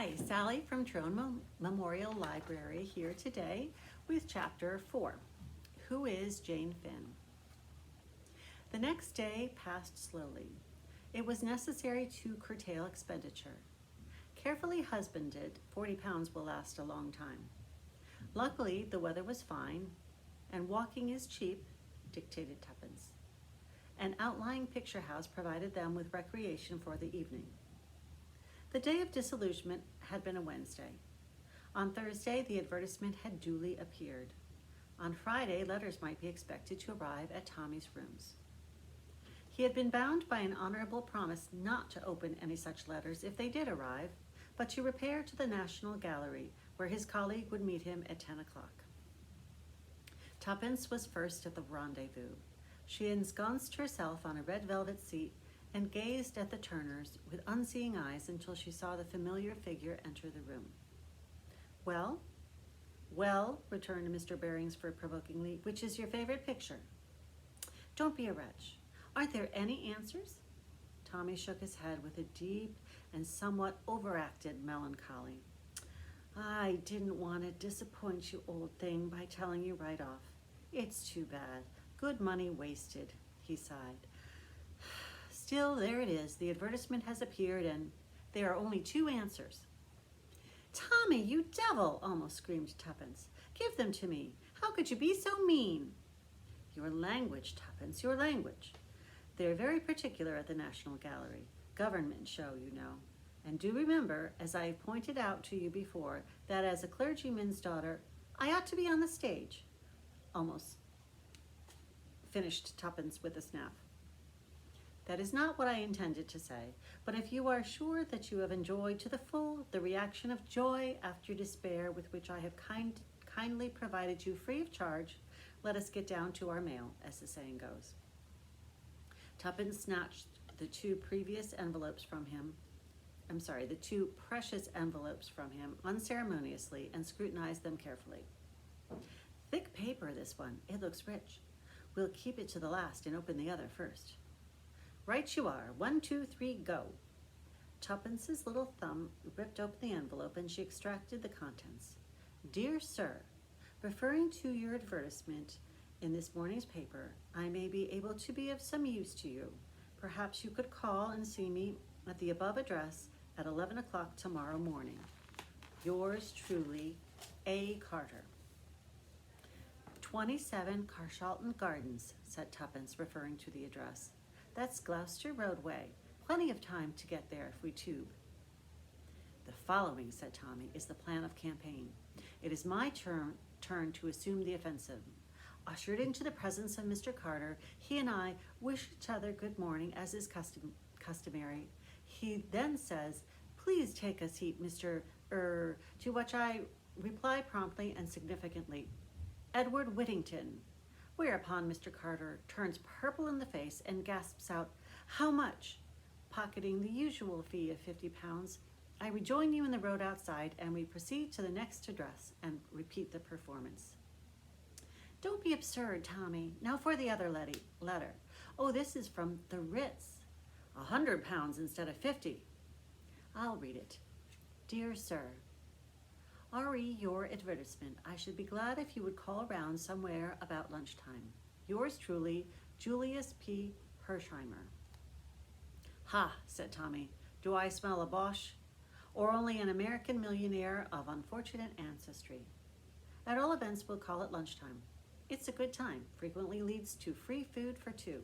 Hi, Sally from Trone Memorial Library here today with Chapter 4, Who is Jane Finn? The next day passed slowly. It was necessary to curtail expenditure. Carefully husbanded, 40 pounds will last a long time. Luckily, the weather was fine, and walking is cheap, dictated tuppence. An outlying picture house provided them with recreation for the evening. The day of disillusionment had been a Wednesday. On Thursday, the advertisement had duly appeared. On Friday, letters might be expected to arrive at Tommy's rooms. He had been bound by an honorable promise not to open any such letters if they did arrive, but to repair to the National Gallery, where his colleague would meet him at 10 o'clock. Tuppence was first at the rendezvous. She ensconced herself on a red velvet seat and gazed at the Turners with unseeing eyes until she saw the familiar figure enter the room. Well, returned Mr. Beresford provokingly, which is your favorite picture? Don't be a wretch. Aren't there any answers? Tommy shook his head with a deep and somewhat overacted melancholy. I didn't want to disappoint you, old thing, by telling you right off. It's too bad. Good money wasted, he sighed. Still, there it is. The advertisement has appeared, and there are only 2 answers. Tommy, you devil, almost screamed Tuppence. Give them to me. How could you be so mean? Your language, Tuppence, your language. They're very particular at the National Gallery. Government show, you know. And do remember, as I pointed out to you before, that as a clergyman's daughter, I ought to be on the stage. Almost finished Tuppence with a snap. That is not what I intended to say, but if you are sure that you have enjoyed to the full the reaction of joy after despair with which I have kindly provided you free of charge, let us get down to our mail, as the saying goes. Tuppence snatched the 2 precious envelopes from him unceremoniously and scrutinized them carefully. Thick paper, this one. It looks rich. We'll keep it to the last and open the other first. Right you are. 1, 2, 3, go. Tuppence's little thumb ripped open the envelope and she extracted the contents. Dear Sir, referring to your advertisement in this morning's paper, I may be able to be of some use to you. Perhaps you could call and see me at the above address at 11 o'clock tomorrow morning. Yours truly, A. Carter. 27 Carshalton Gardens, said Tuppence, referring to the address. That's Gloucester Roadway. Plenty of time to get there if we tube. The following, said Tommy, is the plan of campaign. It is my turn to assume the offensive. Ushered into the presence of Mr. Carter, he and I wish each other good morning, as is customary. He then says, please take a seat, Mr. To which I reply promptly and significantly, Edward Whittington. Whereupon Mr. Carter turns purple in the face and gasps out, how much? Pocketing the usual fee of 50 pounds, I rejoin you in the road outside and we proceed to the next address and repeat the performance. Don't be absurd, Tommy. Now for the other letter. Oh, this is from the Ritz. 100 pounds instead of 50. I'll read it. Dear Sir, RE your advertisement. I should be glad if you would call around somewhere about lunchtime. Yours truly, Julius P. Hersheimer. Ha, said Tommy. Do I smell a Bosch? Or only an American millionaire of unfortunate ancestry? At all events, we'll call it lunchtime. It's a good time. Frequently leads to free food for 2.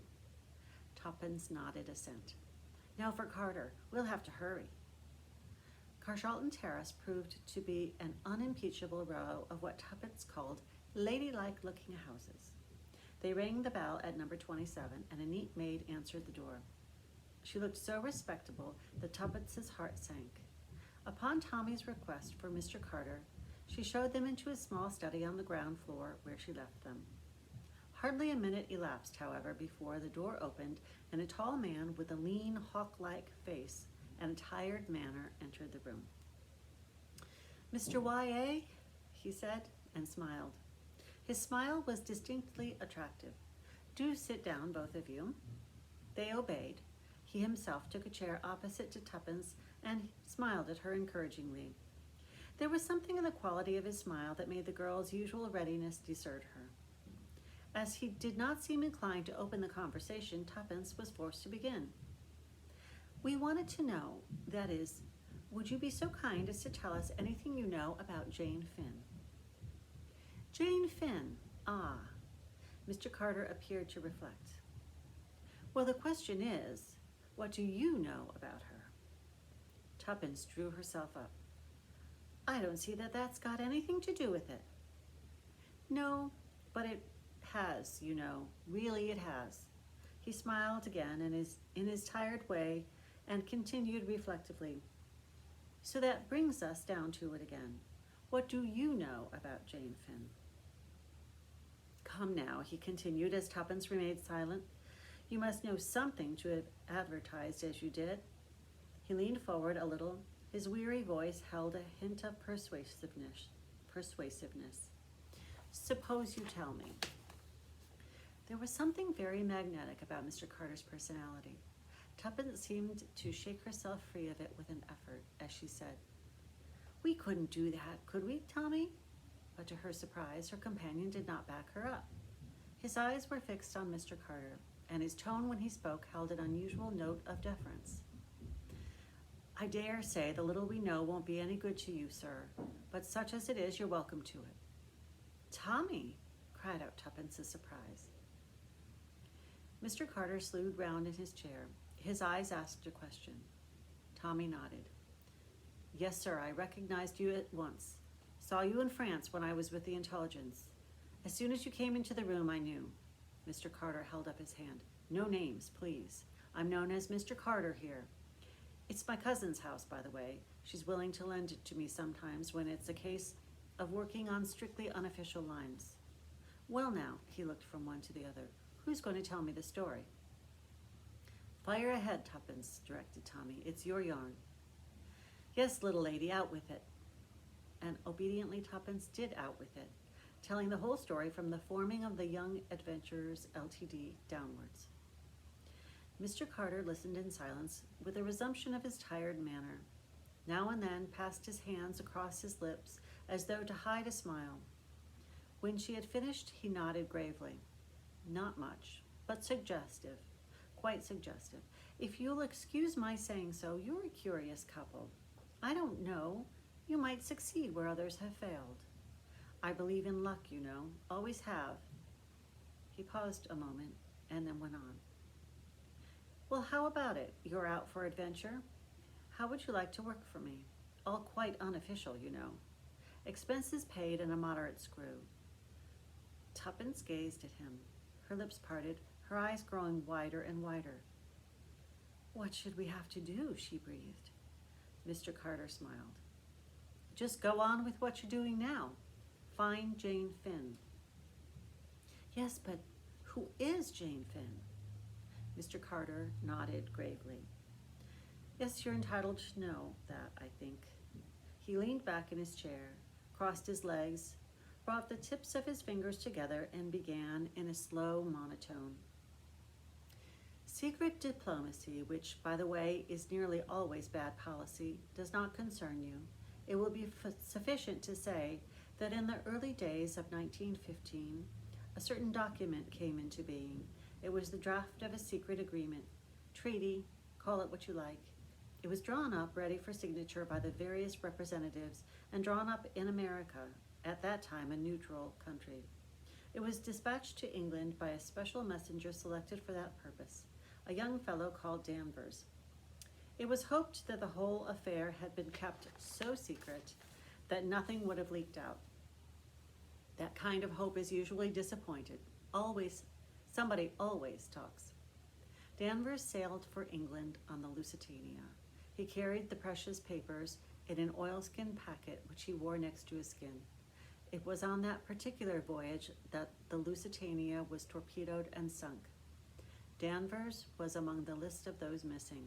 Tuppence nodded assent. Now for Carter. We'll have to hurry. Carshalton Terrace proved to be an unimpeachable row of what Tuppence called ladylike-looking houses. They rang the bell at number 27, and a neat maid answered the door. She looked so respectable that Tuppence's heart sank. Upon Tommy's request for Mr. Carter, she showed them into a small study on the ground floor where she left them. Hardly a minute elapsed, however, before the door opened and a tall man with a lean, hawk-like face and a tired manner entered the room. Mr. Y.A., he said, and smiled. His smile was distinctly attractive. Do sit down, both of you. They obeyed. He himself took a chair opposite to Tuppence and smiled at her encouragingly. There was something in the quality of his smile that made the girl's usual readiness desert her. As he did not seem inclined to open the conversation, Tuppence was forced to begin. We wanted to know, that is, would you be so kind as to tell us anything you know about Jane Finn? Jane Finn, ah. Mr. Carter appeared to reflect. Well, the question is, what do you know about her? Tuppence drew herself up. I don't see that that's got anything to do with it. No, but it has, you know. Really it has. He smiled again in his tired way and continued reflectively. So that brings us down to it again. What do you know about Jane Finn? Come now, he continued as Tuppence remained silent. You must know something to have advertised as you did. He leaned forward a little. His weary voice held a hint of persuasiveness. Suppose you tell me. There was something very magnetic about Mr. Carter's personality. Tuppence seemed to shake herself free of it with an effort as she said, We couldn't do that, could we, Tommy? But to her surprise, her companion did not back her up. His eyes were fixed on Mr. Carter, and his tone when he spoke held an unusual note of deference. I dare say the little we know won't be any good to you, sir, but such as it is, you're welcome to it. Tommy, cried out Tuppence in surprise. Mr. Carter slewed round in his chair. His eyes asked a question. Tommy nodded. Yes, sir, I recognized you at once. Saw you in France when I was with the intelligence. As soon as you came into the room, I knew. Mr. Carter held up his hand. No names, please. I'm known as Mr. Carter here. It's my cousin's house, by the way. She's willing to lend it to me sometimes when it's a case of working on strictly unofficial lines. Well now, he looked from one to the other. Who's going to tell me the story? Fire ahead, Tuppence, directed Tommy. It's your yarn. Yes, little lady, out with it. And obediently Tuppence did out with it, telling the whole story from the forming of the Young Adventurers Ltd. downwards. Mr. Carter listened in silence with a resumption of his tired manner. Now and then passed his hands across his lips as though to hide a smile. When she had finished, he nodded gravely. Not much, but suggestive, quite suggestive. If you'll excuse my saying so, you're a curious couple. I don't know. You might succeed where others have failed. I believe in luck, you know, always have. He paused a moment and then went on. Well, how about it? You're out for adventure? How would you like to work for me? All quite unofficial, you know. Expenses paid and a moderate screw. Tuppence gazed at him, her lips parted, her eyes growing wider and wider. What should we have to do? She breathed. Mr. Carter smiled. Just go on with what you're doing now. Find Jane Finn. Yes, but who is Jane Finn? Mr. Carter nodded gravely. Yes, you're entitled to know that, I think. He leaned back in his chair, crossed his legs, brought the tips of his fingers together, and began in a slow monotone. Secret diplomacy, which, by the way, is nearly always bad policy, does not concern you. It will be sufficient to say that in the early days of 1915, a certain document came into being. It was the draft of a secret agreement, treaty, call it what you like. It was drawn up, ready for signature by the various representatives, and drawn up in America, at that time a neutral country. It was dispatched to England by a special messenger selected for that purpose, a young fellow called Danvers. It was hoped that the whole affair had been kept so secret that nothing would have leaked out. That kind of hope is usually disappointed. Somebody always talks. Danvers sailed for England on the Lusitania. He carried the precious papers in an oilskin packet which he wore next to his skin. It was on that particular voyage that the Lusitania was torpedoed and sunk. Danvers was among the list of those missing.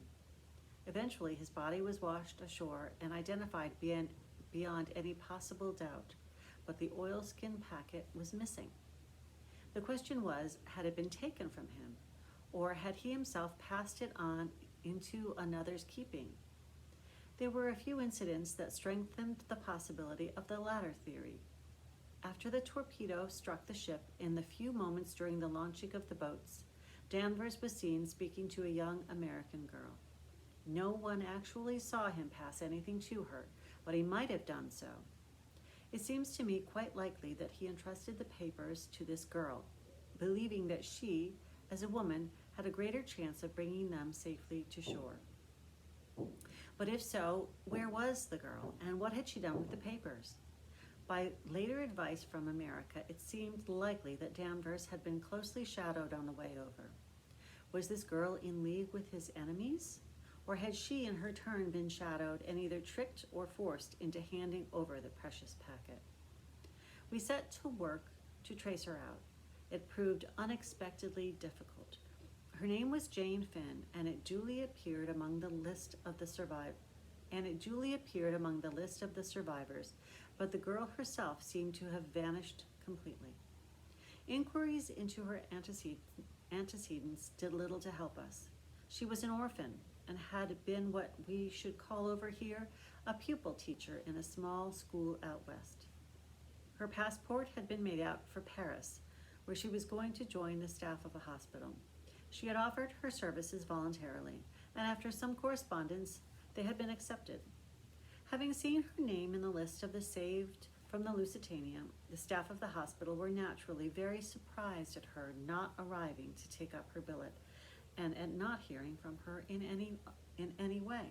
Eventually, his body was washed ashore and identified beyond any possible doubt, but the oilskin packet was missing. The question was, had it been taken from him, or had he himself passed it on into another's keeping. There were a few incidents that strengthened the possibility of the latter theory. After the torpedo struck the ship, in the few moments during the launching of the boats, Danvers was seen speaking to a young American girl. No one actually saw him pass anything to her, but he might have done so. It seems to me quite likely that he entrusted the papers to this girl, believing that she, as a woman, had a greater chance of bringing them safely to shore. But if so, where was the girl, and what had she done with the papers? By later advice from America, it seemed likely that Danvers had been closely shadowed on the way over. Was this girl in league with his enemies? Or had she, in her turn, been shadowed and either tricked or forced into handing over the precious packet? We set to work to trace her out. It proved unexpectedly difficult. Her name was Jane Finn, and it duly appeared among the list of the survivors, but the girl herself seemed to have vanished completely. Inquiries into her antecedents did little to help us. She was an orphan and had been what we should call over here a pupil teacher in a small school out west. Her passport had been made out for Paris, where she was going to join the staff of a hospital. She had offered her services voluntarily, and after some correspondence, they had been accepted. Having seen her name in the list of the saved from the Lusitania, the staff of the hospital were naturally very surprised at her not arriving to take up her billet, and at not hearing from her in any way.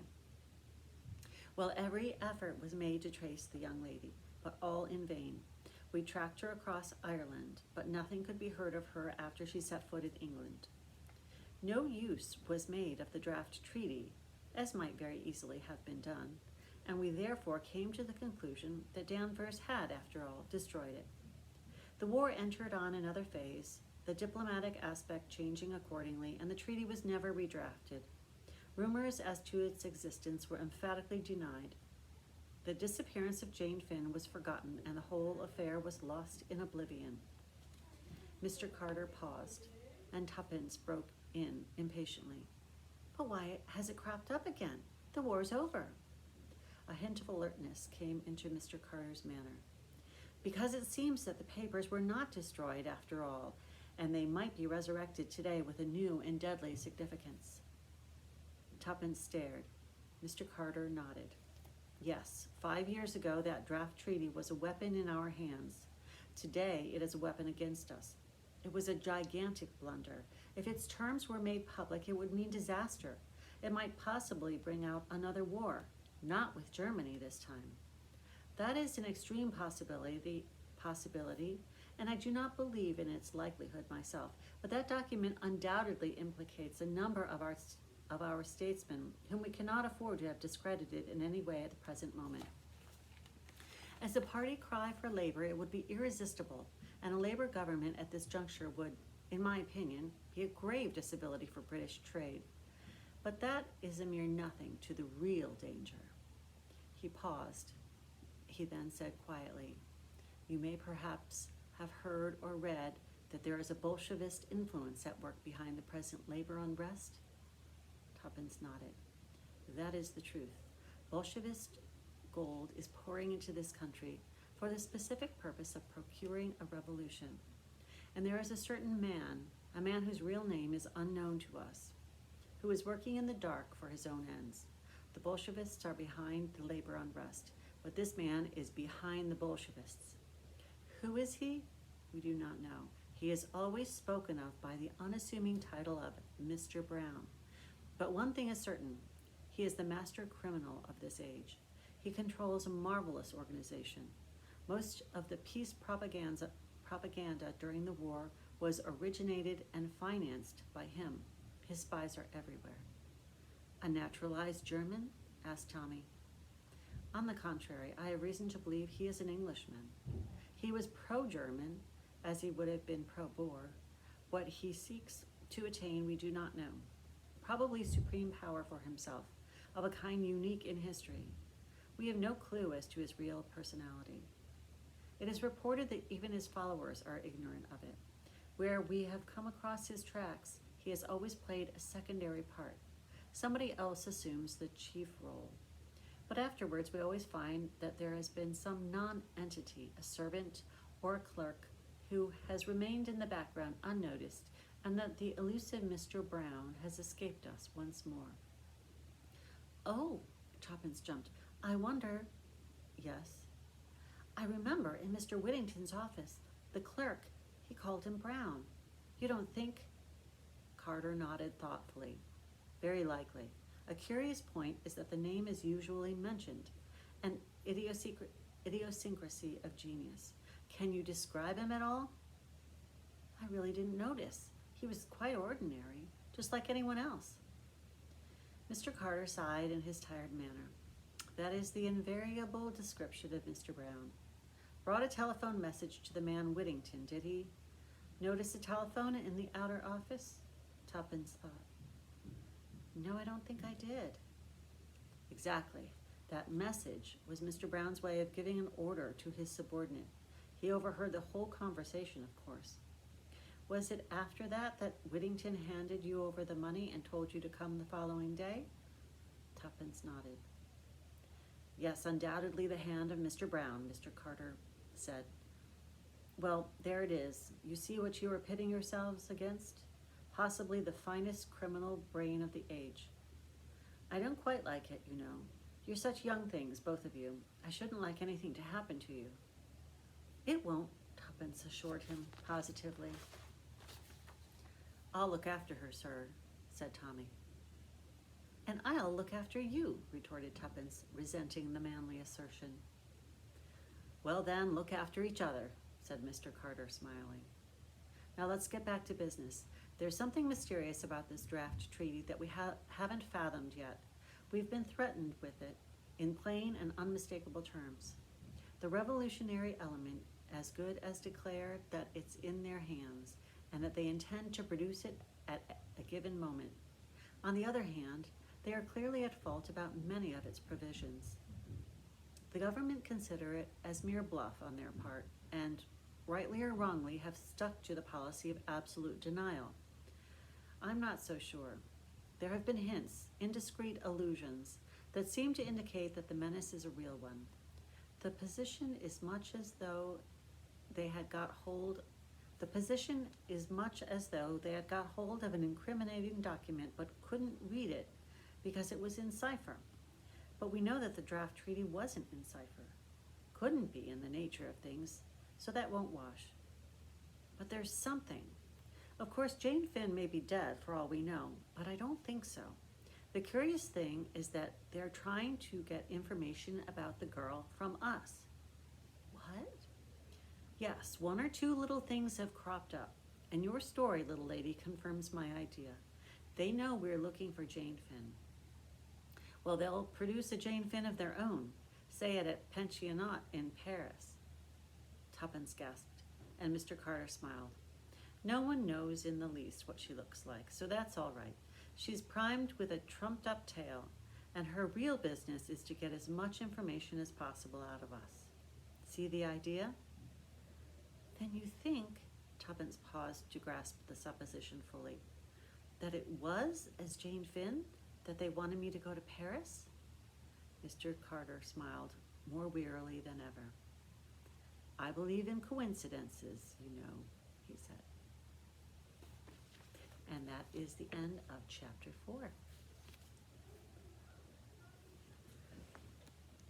Well, every effort was made to trace the young lady, but all in vain. We tracked her across Ireland, but nothing could be heard of her after she set foot in England. No use was made of the draft treaty, as might very easily have been done, and we therefore came to the conclusion that Danvers had, after all, destroyed it. The war entered on another phase, the diplomatic aspect changing accordingly, and the treaty was never redrafted. Rumors as to its existence were emphatically denied. The disappearance of Jane Finn was forgotten, and the whole affair was lost in oblivion. Mr. Carter paused, and Tuppence broke in impatiently. But why has it cropped up again? The war's over. A hint of alertness came into Mr. Carter's manner. Because it seems that the papers were not destroyed after all, and they might be resurrected today with a new and deadly significance. Tuppence stared. Mr. Carter nodded. Yes, 5 years ago that draft treaty was a weapon in our hands. Today it is a weapon against us. It was a gigantic blunder. If its terms were made public, it would mean disaster. It might possibly bring out another war, not with Germany this time. That is an extreme possibility, and I do not believe in its likelihood myself, but that document undoubtedly implicates a number of our statesmen whom we cannot afford to have discredited in any way at the present moment. As a party cry for labor, it would be irresistible, and a labor government at this juncture would, in my opinion, be a grave disability for British trade. But that is a mere nothing to the real danger. He paused. He then said quietly, You may perhaps have heard or read that there is a Bolshevist influence at work behind the present labor unrest? Tuppence nodded. That is the truth. Bolshevist gold is pouring into this country for the specific purpose of procuring a revolution. And there is a certain man, a man whose real name is unknown to us, who is working in the dark for his own ends. The Bolshevists are behind the labor unrest, but this man is behind the Bolshevists. Who is he? We do not know. He is always spoken of by the unassuming title of Mr. Brown. But one thing is certain, he is the master criminal of this age. He controls a marvelous organization. Most of the peace propaganda during the war was originated and financed by him. His spies are everywhere. A naturalized German? Asked Tommy. On the contrary, I have reason to believe he is an Englishman. He was pro-German, as he would have been pro-Boer. What he seeks to attain we do not know. Probably supreme power for himself, of a kind unique in history. We have no clue as to his real personality. It is reported that even his followers are ignorant of it. Where we have come across his tracks, he has always played a secondary part. Somebody else assumes the chief role. But afterwards, we always find that there has been some non-entity, a servant or a clerk, who has remained in the background unnoticed, and that the elusive Mr. Brown has escaped us once more. Oh, Tuppence jumped. I wonder. Yes. I remember in Mr. Whittington's office, the clerk, he called him Brown. You don't think? Carter nodded thoughtfully. Very likely. A curious point is that the name is usually mentioned, an idiosyncrasy of genius. Can you describe him at all? I really didn't notice. He was quite ordinary, just like anyone else. Mr. Carter sighed in his tired manner. That is the invariable description of Mr. Brown. Brought a telephone message to the man Whittington, did he? Notice a telephone in the outer office? Tuppence thought. No, I don't think I did. Exactly. That message was Mr. Brown's way of giving an order to his subordinate. He overheard the whole conversation, of course. Was it after that that Whittington handed you over the money and told you to come the following day? Tuppence nodded. Yes, undoubtedly the hand of Mr. Brown, Mr. Carter said. Well, there it is. You see what you are pitting yourselves against? Possibly the finest criminal brain of the age. I don't quite like it, you know. You're such young things, both of you. I shouldn't like anything to happen to you. It won't, Tuppence assured him positively. I'll look after her, sir, said Tommy. And I'll look after you, retorted Tuppence, resenting the manly assertion. Well then, look after each other, said Mr. Carter, smiling. Now let's get back to business. There's something mysterious about this draft treaty that we haven't fathomed yet. We've been threatened with it in plain and unmistakable terms. The revolutionary element as good as declared that it's in their hands and that they intend to produce it at a given moment. On the other hand, they are clearly at fault about many of its provisions. The government consider it as mere bluff on their part and, rightly or wrongly, have stuck to the policy of absolute denial. I'm not so sure. There have been hints, indiscreet allusions, that seem to indicate that the menace is a real one. The position is much as though they had got hold of an incriminating document but couldn't read it because it was in cipher. But we know that the draft treaty wasn't in cipher. Couldn't be in the nature of things, so that won't wash. But there's something. Of course, Jane Finn may be dead for all we know, but I don't think so. The curious thing is that they're trying to get information about the girl from us. What? Yes, one or two little things have cropped up, and your story, little lady, confirms my idea. They know we're looking for Jane Finn. Well, they'll produce a Jane Finn of their own, say it at Pensionnat in Paris. Tuppence gasped, and Mr. Carter smiled. No one knows in the least what she looks like, so that's all right. She's primed with a trumped-up tale, and her real business is to get as much information as possible out of us. See the idea? Then you think, Tuppence paused to grasp the supposition fully, that it was as Jane Finn that they wanted me to go to Paris? Mr. Carter smiled more wearily than ever. I believe in coincidences, you know, he said. And that is the end of chapter 4.